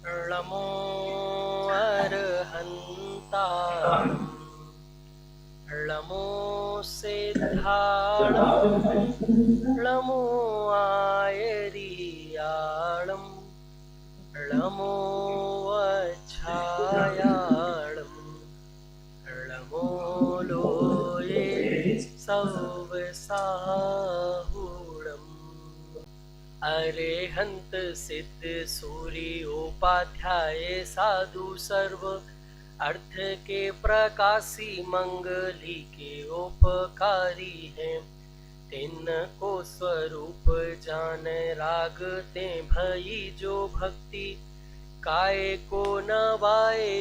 नमो अर्हन्ताणं नमो सिद्धाणं नमो आयरियाणं नमो वच्छायाणं नमो लोये सवसाहुणम् अरेहंत सिद्ध सूर्योपाध्याय साधु सर्व अर्थ के प्रकाशी मंगली के उपकारी हैं। तिनको स्वरूप जान रागते भई जो भक्ति काय को नवाए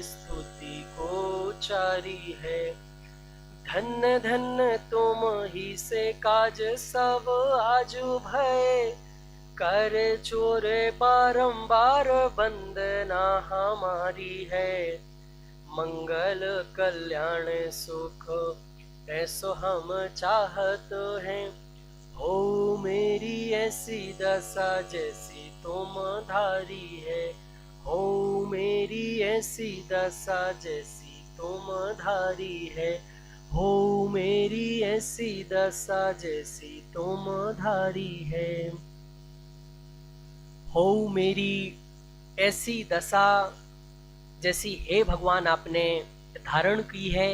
स्तुति को चारी है। धन्य धन्य तुम ही से काज सब आजु भय कर चोरे बारंबार वंदना हमारी है। मंगल कल्याण सुख ऐसो हम चाहत हैं। हो मेरी ऐसी दशा जैसी तुम धारी है। हो मेरी ऐसी दशा जैसी तुम धारी है। हो मेरी ऐसी दशा जैसी तुम धारी है। हो मेरी ऐसी दशा जैसी हे भगवान आपने धारण की है।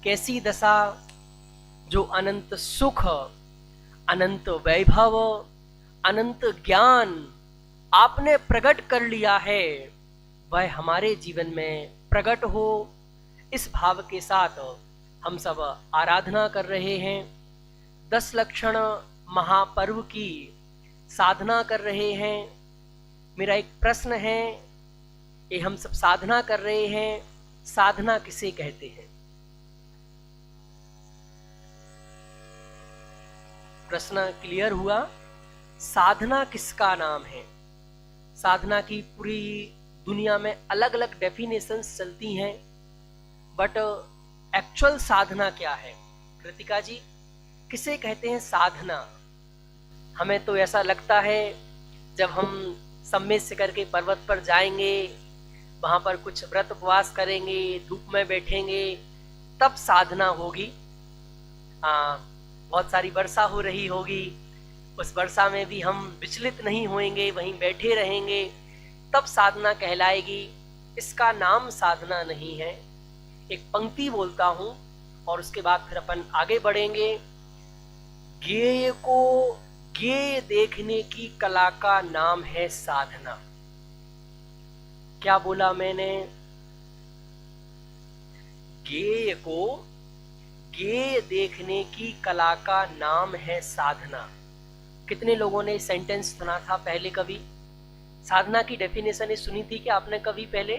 कैसी दशा? जो अनंत सुख, अनंत वैभव, अनंत ज्ञान आपने प्रकट कर लिया है, वह हमारे जीवन में प्रकट हो। इस भाव के साथ हम सब आराधना कर रहे हैं। 10 लक्षण महापर्व की साधना कर रहे हैं। मेरा एक प्रश्न है, ये हम सब साधना कर रहे हैं, साधना किसे कहते हैं? प्रश्न क्लियर हुआ? साधना किसका नाम है? साधना की पूरी दुनिया में अलग अलग डेफिनेशंस चलती हैं, बट एक्चुअल साधना क्या है? कृतिका जी, किसे कहते हैं साधना? हमें तो ऐसा लगता है जब हम सम्मित से करके पर्वत पर जाएंगे, वहां पर कुछ व्रत उपवास करेंगे, धूप में बैठेंगे, तब साधना होगी। बहुत सारी वर्षा हो रही होगी, उस वर्षा में भी हम विचलित नहीं होएंगे, वहीं बैठे रहेंगे, तब साधना कहलाएगी। इसका नाम साधना नहीं है। एक पंक्ति बोलता हूं और उसके बाद फिर अपन आगे बढ़ेंगे। ज्ञेय को ज्ञेय देखने की कला का नाम है साधना। क्या बोला मैंने? ज्ञेय को ज्ञेय देखने की कला का नाम है साधना। कितने लोगों ने सेंटेंस सुना था पहले? कभी साधना की डेफिनेशन सुनी थी कि आपने कभी पहले?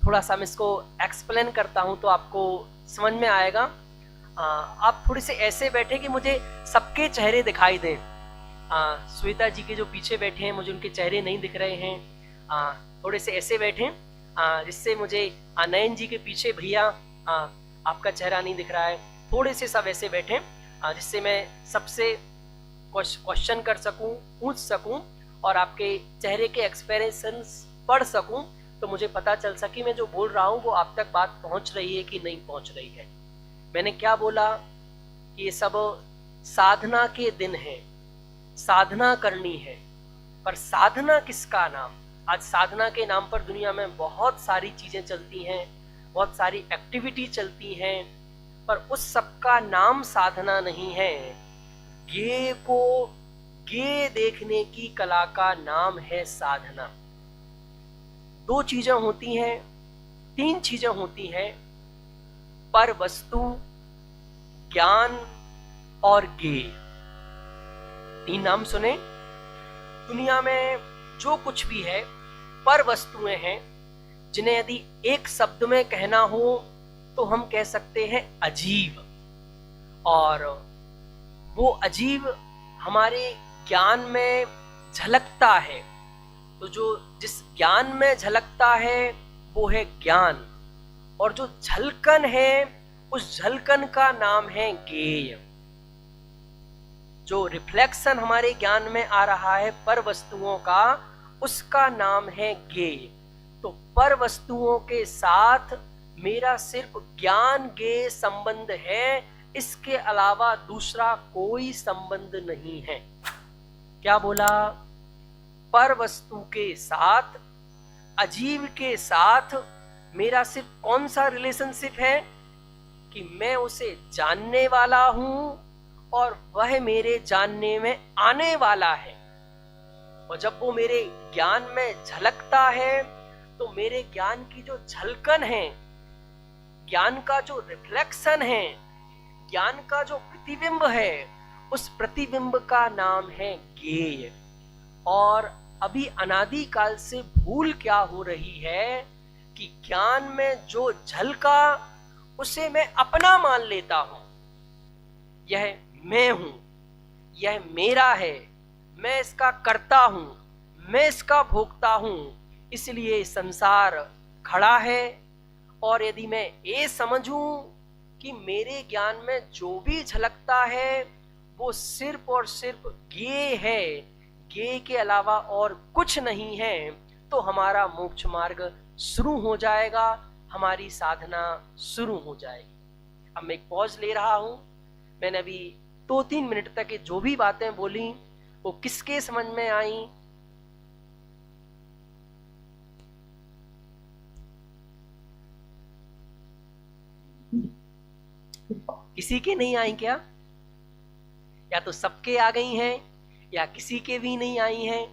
थोड़ा सा मैं इसको एक्सप्लेन करता हूं तो आपको समझ में आएगा। आप थोड़े से ऐसे बैठे कि मुझे सबके चेहरे दिखाई दें। श्वेता जी के जो पीछे बैठे हैं, मुझे उनके चेहरे नहीं दिख रहे हैं। थोड़े से ऐसे बैठे जिससे मुझे नयन जी के पीछे भैया आपका चेहरा नहीं दिख रहा है। थोड़े से सब ऐसे बैठे जिससे मैं सबसे क्वेश्चन कर सकूं, पूछ सकूं और आपके चेहरे के एक्सप्रेशंस पढ़ सकूं, तो मुझे पता चल सके मैं जो बोल रहा हूं वो आप तक बात पहुंच रही है कि नहीं पहुंच रही है। मैंने क्या बोला कि ये सब साधना के दिन है, साधना करनी है। पर साधना किसका नाम? आज साधना के नाम पर दुनिया में बहुत सारी चीजें चलती हैं, बहुत सारी एक्टिविटी चलती हैं, पर उस सब का नाम साधना नहीं है। ज्ञेय को ज्ञेय देखने की कला का नाम है साधना। 2 चीजें होती हैं, 3 चीजें होती हैं, पर वस्तु, ज्ञान और ज्ञेय। 3 नाम सुने। दुनिया में जो कुछ भी है पर वस्तुएं हैं, जिन्हें यदि एक शब्द में कहना हो तो हम कह सकते हैं अजीब। और वो अजीब हमारे ज्ञान में झलकता है। तो जो जिस ज्ञान में झलकता है वो है ज्ञान, और जो झलकन है उस झलकन का नाम है ज्ञेय। जो रिफ्लेक्शन हमारे ज्ञान में आ रहा है पर वस्तुओं का, उसका नाम है ज्ञेय। तो पर वस्तुओं के साथ मेरा सिर्फ ज्ञान ज्ञेय संबंध है, इसके अलावा दूसरा कोई संबंध नहीं है। क्या बोला? पर वस्तु के साथ, अजीव के साथ मेरा सिर्फ कौन सा रिलेशनशिप है कि मैं उसे जानने वाला हूं और वह मेरे जानने में आने वाला है। और जब वो मेरे ज्ञान में झलकता है तो मेरे ज्ञान की जो झलकन है, ज्ञान का जो रिफ्लेक्शन है, ज्ञान का जो प्रतिबिंब है, उस प्रतिबिंब का नाम है ज्ञेय। और अभी अनादि काल से भूल क्या हो रही है कि ज्ञान में जो झलका उसे मैं अपना मान लेता हूं। यह मैं हूं, यह मेरा है, मैं इसका करता हूं, मैं इसका भोगता हूं, इसलिए संसार खड़ा है। और यदि मैं ये समझूं कि मेरे ज्ञान में जो भी झलकता है वो सिर्फ और सिर्फ ज्ञेय है, ज्ञेय के अलावा और कुछ नहीं है, तो हमारा मोक्ष मार्ग शुरू हो जाएगा, हमारी साधना शुरू हो जाएगी। अब मैं एक पॉज ले रहा हूं। मैंने अभी 2-3 मिनट तक ये जो भी बातें बोली वो किसके समझ में आई? किसी के नहीं आई क्या? या तो सबके आ गई हैं या किसी के भी नहीं आई हैं।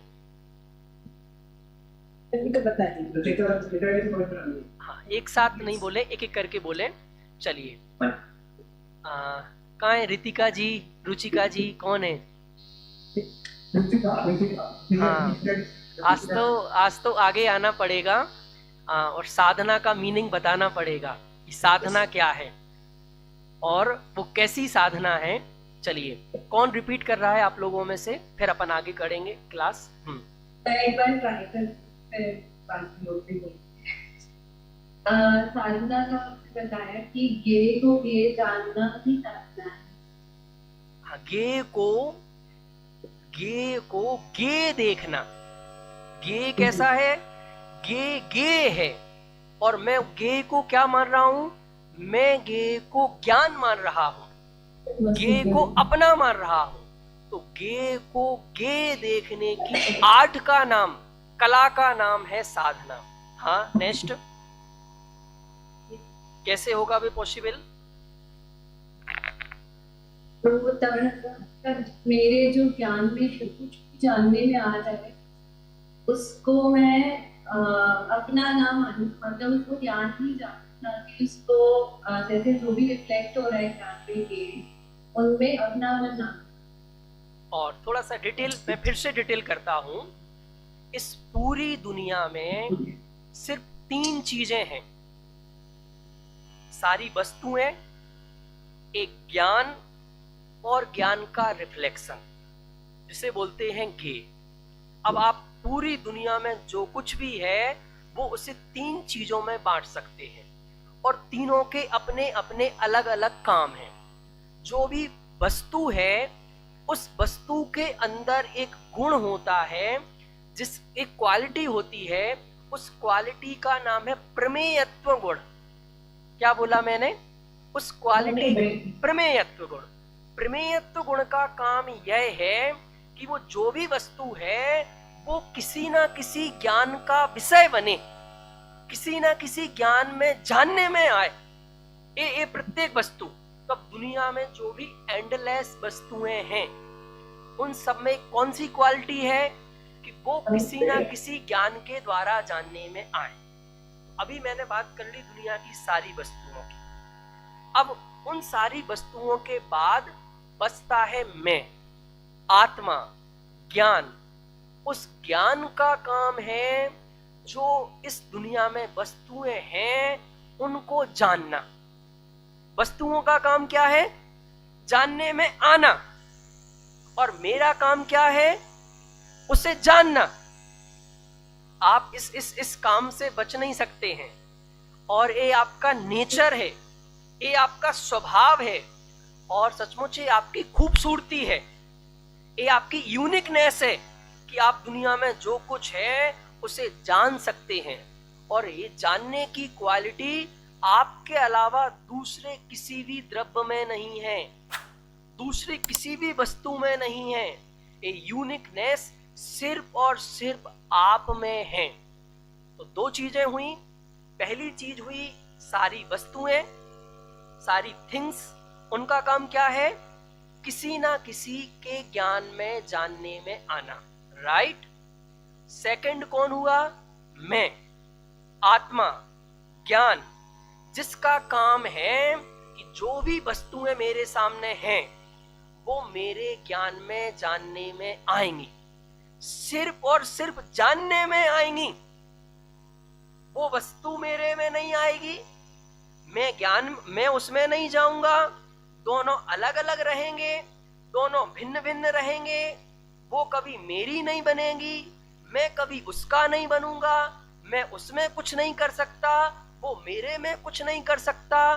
हाँ, एक साथ नहीं बोले, एक एक करके बोले। चलिए, कहाँ है रितिका जी, रुचिका जी, कौन है? हाँ, आज तो आगे आना पड़ेगा और साधना का मीनिंग बताना पड़ेगा कि साधना क्या है और वो कैसी साधना है। चलिए, कौन रिपीट कर रहा है आप लोगों में से? फिर अपन आगे करेंगे क्लास। साधना का बताया कि ज्ञेय को ज्ञेय जानना ही साधना है। हाँ, ज्ञेय को ज्ञेय देखना। ज्ञेय कैसा है? ज्ञेय ज्ञेय है और मैं ज्ञेय को क्या मान रहा हूं? मैं ज्ञेय को ज्ञान मान रहा हूं, ज्ञेय को अपना मान रहा हूं। तो ज्ञेय को ज्ञेय देखने की आर्ट का नाम, कला का नाम है साधना। हाँ, नेक्स्ट कैसे होगा वे पॉसिबल? तो मेरे जो ज्ञान में कुछ जानने में आ जाए उसको मैं अपना नाम मानूं, मतलब उसको ज्ञान ही जानूं, कि उसको जैसे जो भी रिफ्लेक्ट हो रहा है ज्ञान में उनमें अपना नाम। और थोड़ा सा डिटेल, मैं फिर से डिटेल करता हूं। इस पूरी दुनिया में सिर्फ 3 चीजें हैं, सारी वस्तुएं, एक ज्ञान और ज्ञान का रिफ्लेक्शन, जिसे बोलते हैं ज्ञेय। अब आप पूरी दुनिया में जो कुछ भी है वो उसे 3 चीजों में बांट सकते हैं और तीनों के अपने अपने अलग अलग काम हैं। जो भी वस्तु है उस वस्तु के अंदर एक गुण होता है, जिस एक क्वालिटी होती है, उस क्वालिटी का नाम है प्रमेयत्व गुण। क्या बोला मैंने? उस क्वालिटी, प्रमेयत्व गुण। प्रमेयत्व गुण का काम यह है कि वो जो भी वस्तु है वो किसी ना किसी ज्ञान का विषय बने, किसी ना किसी ज्ञान में जानने में आए। ये प्रत्येक वस्तु, तब दुनिया में जो भी एंडलेस वस्तुएं हैं उन सब में कौन सी क्वालिटी है कि वो किसी ना किसी ज्ञान के द्वारा जानने में आए। अभी मैंने बात कर ली दुनिया की सारी वस्तुओं की। अब उन सारी वस्तुओं के बाद बचता है मैं, आत्मा, ज्ञान। उस ज्ञान का काम है जो इस दुनिया में वस्तुएं हैं उनको जानना। वस्तुओं का काम क्या है? जानने में आना। और मेरा काम क्या है? उसे जानना। आप इस काम से बच नहीं सकते हैं और ये आपका नेचर है, ये आपका स्वभाव है और सचमुच ये आपकी खूबसूरती है, ये आपकी यूनिकनेस है कि आप दुनिया में जो कुछ है उसे जान सकते हैं, और ये जानने की क्वालिटी आपके अलावा दूसरे किसी भी द्रव्य में नहीं है, दूसरी किसी भी वस्तु में नहीं है। ये यूनिकनेस सिर्फ और सिर्फ आप में है। तो दो चीजें हुई। पहली चीज हुई सारी वस्तुएं, सारी थिंग्स, उनका काम क्या है? किसी ना किसी के ज्ञान में, जानने में आना, राइट। सेकंड कौन हुआ? मैं, आत्मा, ज्ञान, जिसका काम है कि जो भी वस्तुएं मेरे सामने हैं वो मेरे ज्ञान में, जानने में आएंगी, सिर्फ और सिर्फ जानने में आएंगी। वो वस्तु मेरे में नहीं आएगी, मैं उसमें नहीं जाऊंगा। दोनों अलग अलग रहेंगे, दोनों भिन्न भिन्न रहेंगे। वो कभी मेरी नहीं बनेगी, मैं कभी उसका नहीं बनूंगा। मैं उसमें कुछ नहीं कर सकता, वो मेरे में कुछ नहीं कर सकता।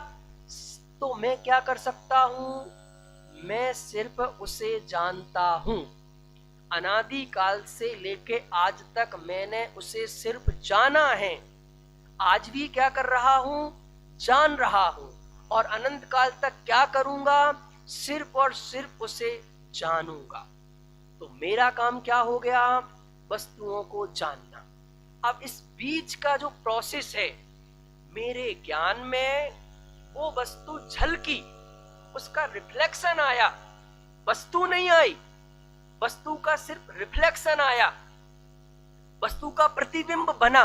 तो मैं क्या कर सकता हूं? मैं सिर्फ उसे जानता हूं। अनादि काल से लेके आज तक मैंने उसे सिर्फ जाना है। आज भी क्या कर रहा हूं? जान रहा हूं। और अनंत काल तक क्या करूंगा? सिर्फ और सिर्फ उसे जानूंगा। तो मेरा काम क्या हो गया? वस्तुओं को जानना। अब इस बीच का जो प्रोसेस है, मेरे ज्ञान में वो वस्तु झलकी, उसका रिफ्लेक्शन आया, वस्तु नहीं आई, वस्तु का सिर्फ रिफ्लेक्शन आया, वस्तु का प्रतिबिंब बना।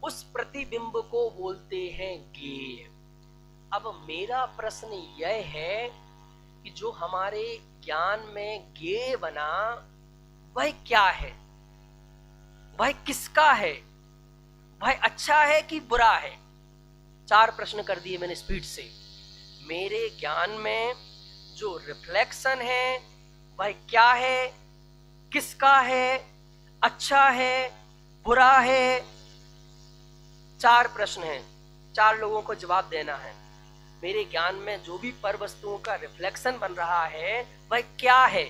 उस प्रतिबिंब को बोलते हैं ज्ञेय। अब मेरा प्रश्न यह है कि जो हमारे ज्ञान में ज्ञेय बना वह क्या है? वह किसका है? वह अच्छा है कि बुरा है? 4 प्रश्न कर दिए मैंने स्पीड से। मेरे ज्ञान में जो रिफ्लेक्शन है वह क्या है, किसका है, अच्छा है, बुरा है? 4 प्रश्न हैं, 4 लोगों को जवाब देना है। मेरे ज्ञान में जो भी पर वस्तुओं का रिफ्लेक्शन बन रहा है वह क्या है?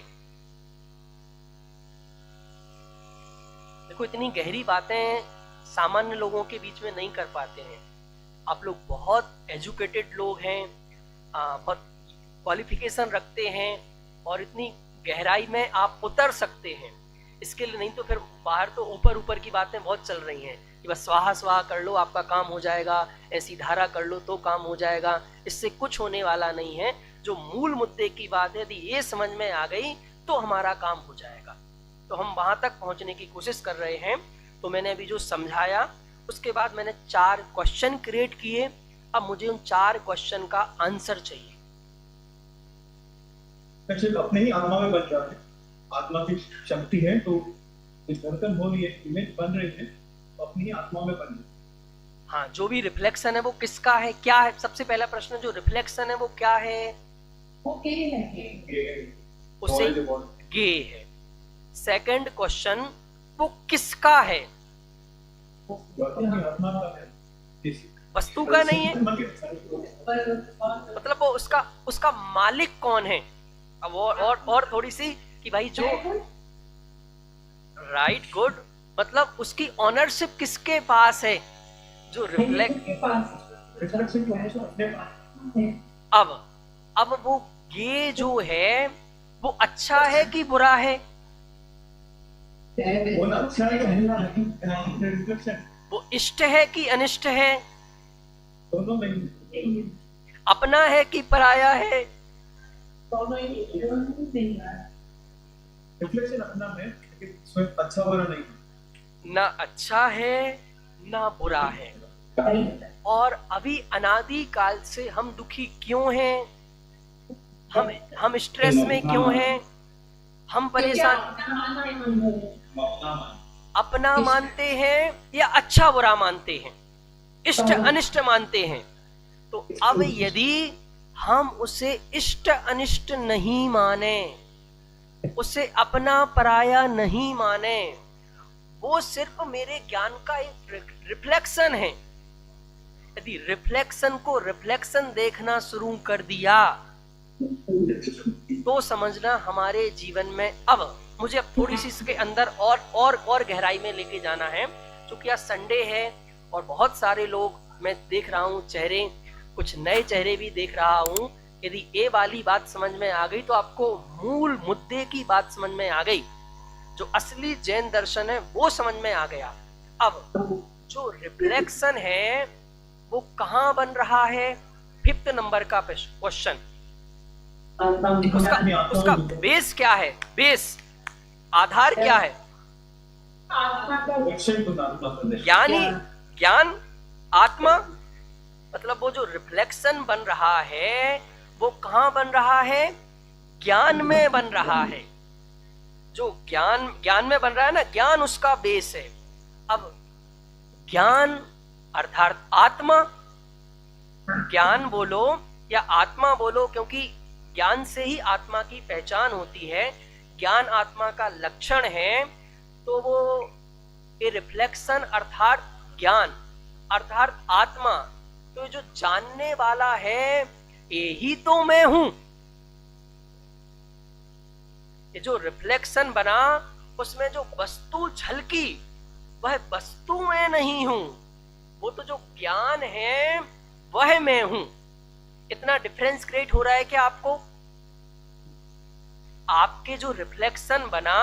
देखो, इतनी गहरी बातें सामान्य लोगों के बीच में नहीं कर पाते हैं। आप लोग बहुत एजुकेटेड लोग हैं, बहुत क्वालिफिकेशन रखते हैं और इतनी गहराई में आप उतर सकते हैं। इसके लिए नहीं तो फिर बाहर तो ऊपर ऊपर की बातें बहुत चल रही हैं कि बस स्वाहा स्वाहा कर लो आपका काम हो जाएगा, ऐसी धारा कर लो तो काम हो जाएगा। इससे कुछ होने वाला नहीं है। जो मूल मुद्दे की बात है, यदि ये समझ में आ गई तो हमारा काम हो जाएगा। तो हम वहां तक पहुंचने की कोशिश कर रहे हैं। तो मैंने अभी जो समझाया उसके बाद मैंने 4 क्वेश्चन क्रिएट किए। अब मुझे उन 4 क्वेश्चन का आंसर चाहिए। अपने ही आत्मा में बन रहा है, आत्मा की शक्ति है, तो इस धड़कन हो रही है, इमेज बन रही है, तो अपनी ही आत्मा में बन रही है। हाँ, जो भी रिफ्लेक्शन है वो किसका है, क्या है? सबसे पहला प्रश्न, जो रिफ्लेक्शन है वो क्या है? वो के है, उसे गे है। सेकंड क्वेश्चन, वो किसका है? आत्मा का है, वस्तु का नहीं है। मतलब वो उसका मालिक कौन है? अब और थोड़ी सी कि भाई जो राइट, गुड, मतलब उसकी ऑनरशिप किसके पास है? जो अब वो ये जो है वो अच्छा है कि बुरा है? वो इष्ट है कि अनिष्ट है? अपना है कि पराया है? रिफ्लेक्शन अपना है, लेकिन स्वयं अच्छा बुरा नहीं। ना अच्छा है ना बुरा है। और अभी अनादि काल से हम दुखी क्यों हैं? हम स्ट्रेस में क्यों हैं? हम परेशान अपना मानते हैं या अच्छा बुरा मानते हैं, इष्ट अनिष्ट मानते हैं। तो अब यदि हम उसे इष्ट अनिष्ट नहीं माने, उसे अपना पराया नहीं माने, वो सिर्फ मेरे ज्ञान का एक रिफ्लेक्शन है। यदि रिफ्लेक्शन को रिफ्लेक्शन देखना शुरू कर दिया तो समझना हमारे जीवन में अब मुझे अब थोड़ी सी इसके अंदर और गहराई में लेके जाना है, क्योंकि आज संडे है और बहुत सारे लोग मैं देख रहा हूँ चेहरे, कुछ नए चेहरे भी देख रहा हूँ। यदि ये वाली बात समझ में आ गई तो आपको मूल मुद्दे की बात समझ में आ गई, जो असली जैन दर्शन है वो समझ में आ गया। अब जो रिफ्लेक्शन है वो कहाँ बन रहा है? 5th नंबर का क्वेश्चन, उसका बेस क्या है? बेस आधार क्या है? ज्ञान आत्मा। मतलब वो जो रिफ्लेक्शन बन रहा है वो कहाँ बन रहा है? ज्ञान में बन रहा है। जो ज्ञान में बन रहा है ना, ज्ञान उसका बेस है। अब ज्ञान अर्थात आत्मा, ज्ञान बोलो या आत्मा बोलो, क्योंकि ज्ञान से ही आत्मा की पहचान होती है, ज्ञान आत्मा का लक्षण है। तो वो ये रिफ्लेक्शन अर्थात ज्ञान अर्थात आत्मा, तो जो जानने वाला है यही तो मैं हूं। ये जो रिफ्लेक्शन बना उसमें जो वस्तु झलकी वह वस्तु मैं नहीं हूं, वो तो जो ज्ञान है वह मैं हूं। इतना डिफरेंस क्रिएट हो रहा है क्या आपको? आपके जो रिफ्लेक्शन बना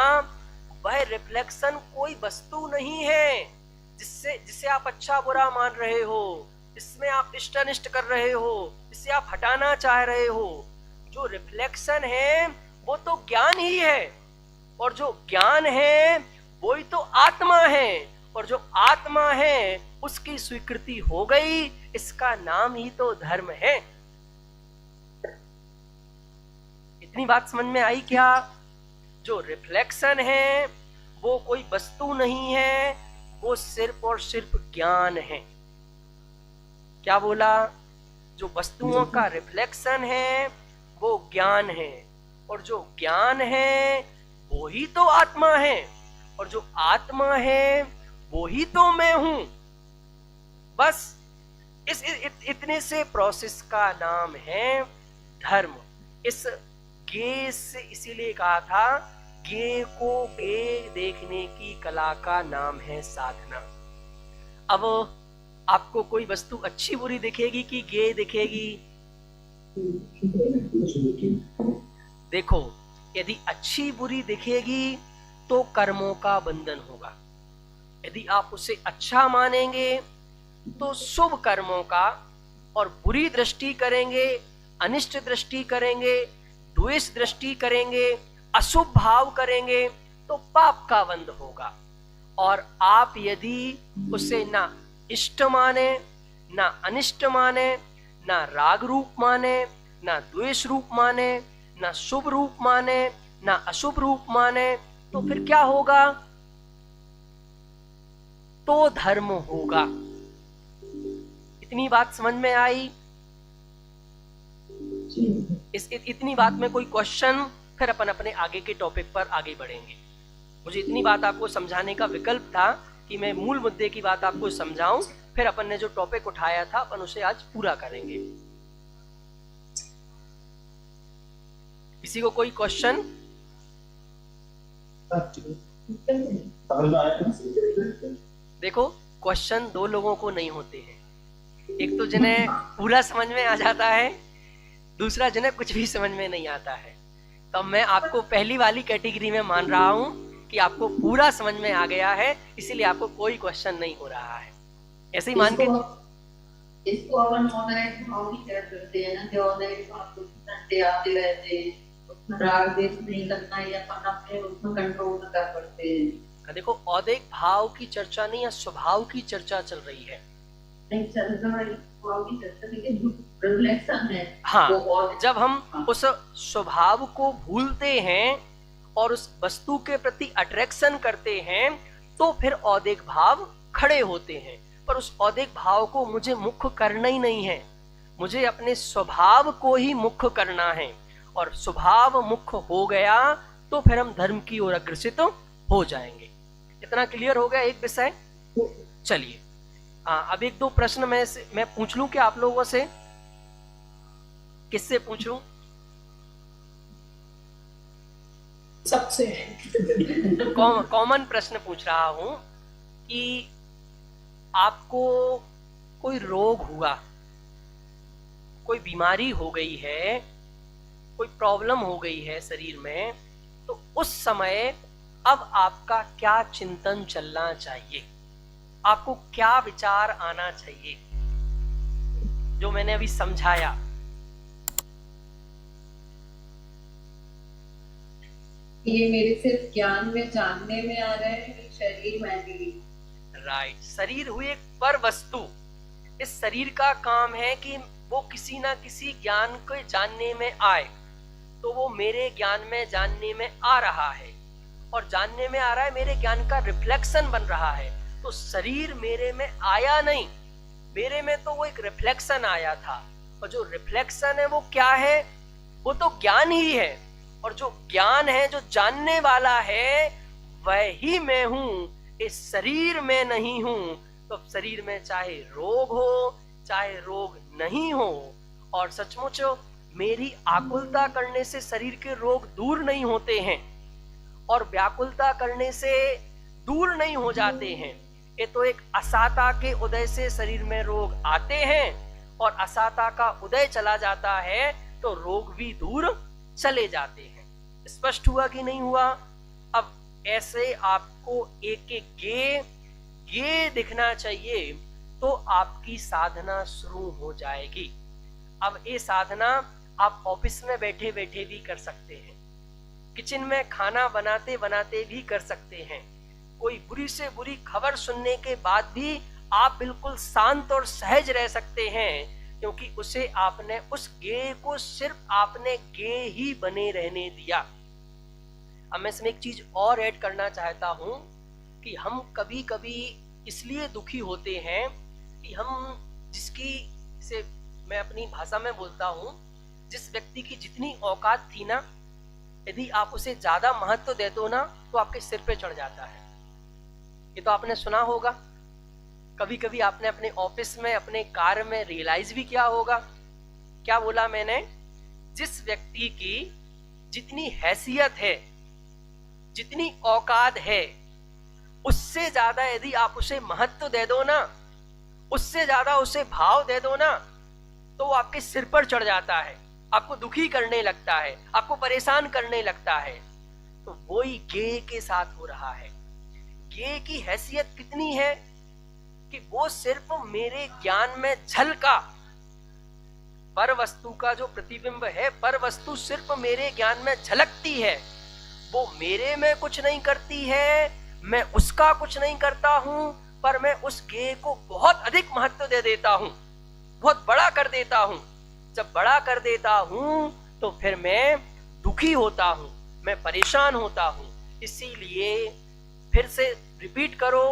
वह रिफ्लेक्शन कोई वस्तु नहीं है जिससे आप अच्छा बुरा मान रहे हो, जिसमें आप इष्ट अनिष्ट कर रहे हो, जिससे आप हटाना चाह रहे हो। जो रिफ्लेक्शन है वो तो ज्ञान ही है, और जो ज्ञान है वही तो आत्मा है, और जो आत्मा है उसकी स्वीकृति हो गई, इसका नाम ही तो धर्म है। इतनी बात समझ में आई क्या? जो रिफ्लेक्शन है वो कोई वस्तु नहीं है, वो सिर्फ और सिर्फ ज्ञान है। क्या बोला? जो वस्तुओं का रिफ्लेक्शन है वो ज्ञान है, और जो ज्ञान है वो ही तो आत्मा है, और जो आत्मा है वो ही तो मैं हूं। बस इतने से प्रोसेस का नाम है धर्म। इस गे से इसीलिए कहा था, गे को गे देखने की कला का नाम है साधना। अब आपको कोई वस्तु अच्छी बुरी दिखेगी कि गे दिखेगी? देखो, यदि अच्छी बुरी दिखेगी तो कर्मों का बंधन होगा। यदि आप उसे अच्छा मानेंगे तो शुभ कर्मों का, और बुरी दृष्टि करेंगे, अनिष्ट दृष्टि करेंगे, द्वेष दृष्टि करेंगे, अशुभ भाव करेंगे तो पाप का बंध होगा। और आप यदि उसे ना इष्ट माने, ना अनिष्ट माने, ना राग रूप माने, ना द्वेष रूप माने, ना शुभ रूप माने, ना अशुभ रूप माने, तो फिर क्या होगा? तो धर्म होगा। इतनी बात समझ में आई? इतनी बात में कोई क्वेश्चन? फिर अपन अपने आगे के टॉपिक पर आगे बढ़ेंगे। मुझे इतनी बात आपको समझाने का विकल्प था कि मैं मूल मुद्दे की बात आपको समझाऊं, फिर अपन ने जो टॉपिक उठाया था अपन उसे आज पूरा करेंगे। किसी को कोई क्वेश्चन? देखो, क्वेश्चन दो लोगों को नहीं होते हैं, एक तो जिन्हें पूरा समझ में आ जाता है, दूसरा जिन्हें कुछ भी समझ में नहीं आता है। तो मैं आपको पहली वाली कैटेगरी में मान रहा हूं कि आपको पूरा समझ में आ गया है, इसीलिए आपको कोई क्वेश्चन नहीं हो रहा है। ऐसे ही मान के इसको अपन मॉडरेट भाव की तरह करते हैं ना, जो मॉडरेट भाव को घंटे आते रहते हैं, उसमें राग द्वेष नहीं करना है, या अपन अपने उसमें कंट्रोल कर पड़ते हैं। देखो, औदिक भाव की चर्चा नहीं है, स्वभाव की चर्चा चल रही है। नहीं चल रहा है भाव की चर्चा, लेकिन रिफ्लेक्शन है। हाँ, जब हम उस स्वभाव को भूलते हैं और उस वस्तु के प्रति अट्रैक्शन करते हैं तो फिर औदिक भाव खड़े होते हैं। पर उस औदिक भाव को मुझे मुख्य करना ही नहीं है, मुझे अपने स्वभाव को ही मुख्य करना है, और स्वभाव मुख्य हो गया तो फिर हम धर्म की ओर अग्रसित हो जाएंगे। इतना क्लियर हो गया एक विषय? चलिए, अब एक दो प्रश्न मैं पूछ लूं क्या आप लोगों से? किससे पूछूं? सबसे कॉमन प्रश्न पूछ रहा हूं कि आपको कोई रोग हुआ, कोई बीमारी हो गई है, कोई प्रॉब्लम हो गई है शरीर में, तो उस समय अब आपका क्या चिंतन चलना चाहिए, आपको क्या विचार आना चाहिए, जो मैंने अभी समझाया। ये मेरे सिर्फ ज्ञान में जानने में आ रहा है, शरीर में नहीं। राइट, शरीर हुई एक पर वस्तु। इस शरीर का काम है कि वो किसी ना किसी ज्ञान को जानने में आए, तो वो मेरे ज्ञान में जानने में आ रहा है, और जानने में आ रहा है, मेरे ज्ञान का रिफ्लेक्शन बन रहा है। तो शरीर मेरे में आया नहीं, मेरे में तो वो एक रिफ्लेक्शन आया था, और जो रिफ्लेक्शन है वो क्या है, वो तो ज्ञान ही है, और जो ज्ञान है, जो जानने वाला है, वह ही मैं हूं, इस शरीर में नहीं हूं। तो शरीर में चाहे रोग हो, चाहे रोग नहीं हो, और सचमुच मेरी आकुलता करने से शरीर के रोग दूर नहीं होते हैं, और व्याकुलता करने से दूर नहीं हो जाते हैं। ये तो एक असाता के उदय से शरीर में रोग आते हैं, और असाता का उदय चला जाता है तो रोग भी दूर चले जाते हैं। स्पष्ट हुआ कि नहीं हुआ? अब ऐसे आपको एक एक गे दिखना चाहिए, तो आपकी साधना शुरू हो जाएगी। अब ये साधना आप ऑफिस में बैठे बैठे भी कर सकते हैं, किचन में खाना बनाते बनाते भी कर सकते हैं, कोई बुरी से बुरी खबर सुनने के बाद भी आप बिल्कुल शांत और सहज रह सकते हैं, क्योंकि उसे आपने, उस गे को सिर्फ आपने गे ही बने रहने दिया। अब मैं इसमें एक चीज और ऐड करना चाहता हूं कि हम कभी कभी इसलिए दुखी होते हैं कि हम जिसकी, से मैं अपनी भाषा में बोलता हूं, जिस व्यक्ति की जितनी औकात थी ना, यदि आप उसे ज्यादा महत्व दे दो ना, तो आपके सिर पे चढ़ जाता है। ये तो आपने सुना होगा, कभी कभी आपने अपने ऑफिस में, अपने कार्य में रियलाइज भी किया होगा। क्या बोला मैंने? जिस व्यक्ति की जितनी हैसियत है, जितनी औकात है, उससे ज्यादा यदि आप उसे महत्व दे दो ना, उससे ज्यादा उसे भाव दे दो ना, तो वो आपके सिर पर चढ़ जाता है, आपको दुखी करने लगता है, आपको परेशान करने लगता है। तो वही गे के साथ हो रहा है। गे की हैसियत कितनी है कि वो सिर्फ मेरे ज्ञान में झलका, पर वस्तु का जो प्रतिबिंब है, पर वस्तु सिर्फ मेरे ज्ञान में झलकती है, वो मेरे में कुछ नहीं करती है, मैं उसका कुछ नहीं करता हूं, पर मैं उस गे को बहुत अधिक महत्व दे देता हूं, बहुत बड़ा कर देता हूं। जब बड़ा कर देता हूं तो फिर मैं दुखी होता हूं, मैं परेशान होता हूं। इसीलिए फिर से रिपीट करो,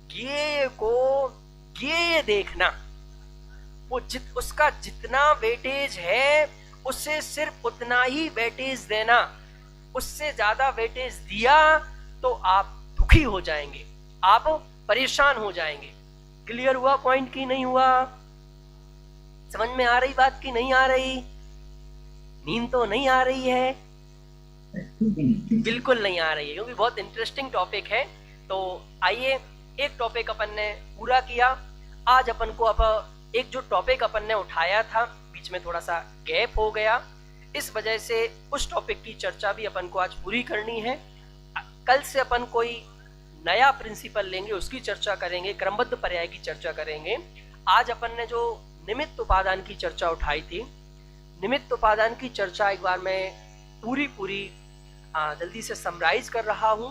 गे को गे देखना, वो उसका जितना वेटेज है, उससे सिर्फ उतना ही वेटेज देना। उससे ज्यादा वेटेज दिया तो आप दुखी हो जाएंगे, आप परेशान हो जाएंगे। क्लियर हुआ पॉइंट की नहीं हुआ? समझ में आ रही बात की नहीं आ रही? नींद तो नहीं आ रही है? बिल्कुल नहीं आ रही है, क्योंकि बहुत इंटरेस्टिंग टॉपिक है। तो आइए, एक टॉपिक अपन ने पूरा किया। आज अपन को अब एक जो टॉपिक अपन ने उठाया था, बीच में थोड़ा सा गैप हो गया, इस वजह से उस टॉपिक की चर्चा भी अपन को आज पूरी करनी है। कल से अपन कोई नया प्रिंसिपल लेंगे, उसकी चर्चा करेंगे, क्रमबद्ध पर्याय की चर्चा करेंगे। आज अपन ने जो निमित्त उपादान की चर्चा उठाई थी, निमित्त उपादान की चर्चा एक बार मैं पूरी जल्दी से समराइज कर रहा हूं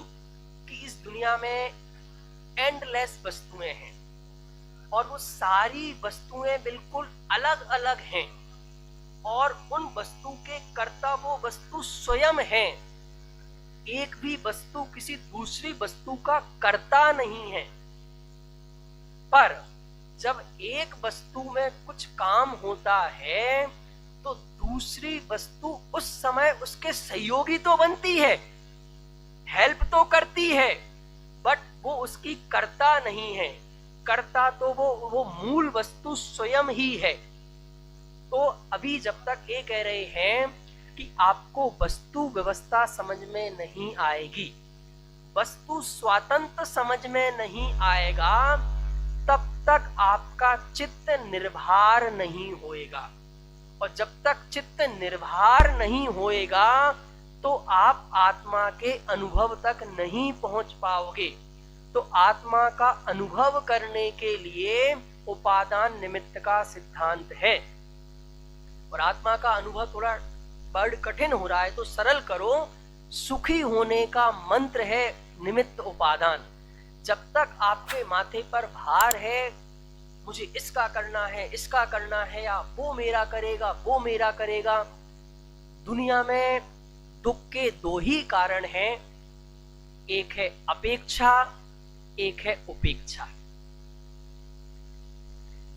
कि इस दुनिया में एंडलेस वस्तुएं हैं, और वो सारी वस्तुएं बिल्कुल अलग अलग हैं, और उन वस्तु के कर्ता वो वस्तु स्वयं है। एक भी वस्तु किसी दूसरी वस्तु का कर्ता नहीं है। पर जब एक वस्तु में कुछ काम होता है तो दूसरी वस्तु उस समय उसके सहयोगी तो बनती है, हेल्प तो करती है, बट वो उसकी कर्ता नहीं है। कर्ता तो वो मूल वस्तु स्वयं ही है। तो अभी जब तक ये कह रहे हैं कि आपको वस्तु व्यवस्था समझ में नहीं आएगी, वस्तु स्वातंत्र समझ में नहीं आएगा, तब तक आपका चित्त निर्भर नहीं होएगा। और जब तक चित्त निर्भर नहीं होएगा तो आप आत्मा के अनुभव तक नहीं पहुंच पाओगे। तो आत्मा का अनुभव करने के लिए उपादान निमित्त का सिद्धांत है। और आत्मा का अनुभव थोड़ा बड़ कठिन हो रहा है तो सरल करो, सुखी होने का मंत्र है निमित्त उपादान। जब तक आपके माथे पर भार है, मुझे इसका करना है, इसका करना है, या वो मेरा करेगा, वो मेरा करेगा। दुनिया में दुख के दो ही कारण हैं, एक है अपेक्षा, एक है उपेक्षा।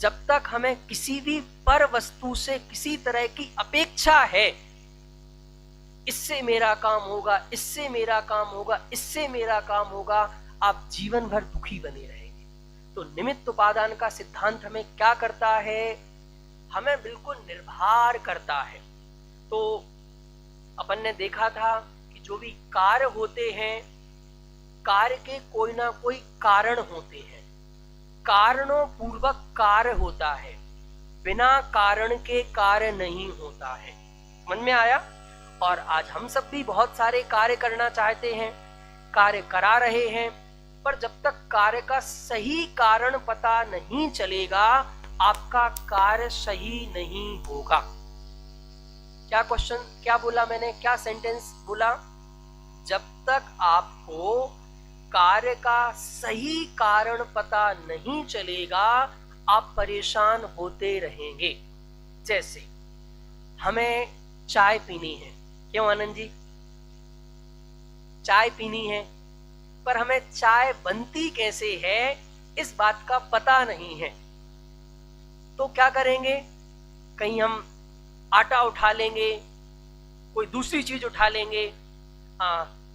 जब तक हमें किसी भी पर वस्तु से किसी तरह की अपेक्षा है, इससे मेरा काम होगा, इससे मेरा काम होगा, इससे मेरा काम होगा, आप जीवन भर दुखी बने रहेंगे। तो निमित्त उपादान का सिद्धांत हमें क्या करता है? हमें बिल्कुल निर्भर करता है। तो अपन ने देखा था कि जो भी कार्य होते हैं, कार्य के कोई ना कोई कारण होते हैं, कारणों पूर्वक कार्य होता है, बिना कारण के कार्य नहीं होता है। मन में आया? और आज हम सब भी बहुत सारे कार्य करना चाहते हैं, कार्य करा रहे हैं, पर जब तक कार्य का सही कारण पता नहीं चलेगा, आपका कार्य सही नहीं होगा। क्या क्वेश्चन, क्या बोला मैंने, क्या सेंटेंस बोला? जब तक आपको कार्य का सही कारण पता नहीं चलेगा, आप परेशान होते रहेंगे। जैसे हमें चाय पीनी है, क्यों आनंद जी? चाय पीनी है, पर हमें चाय बनती कैसे है इस बात का पता नहीं है। तो क्या करेंगे? कहीं हम आटा उठा लेंगे, कोई दूसरी चीज उठा लेंगे,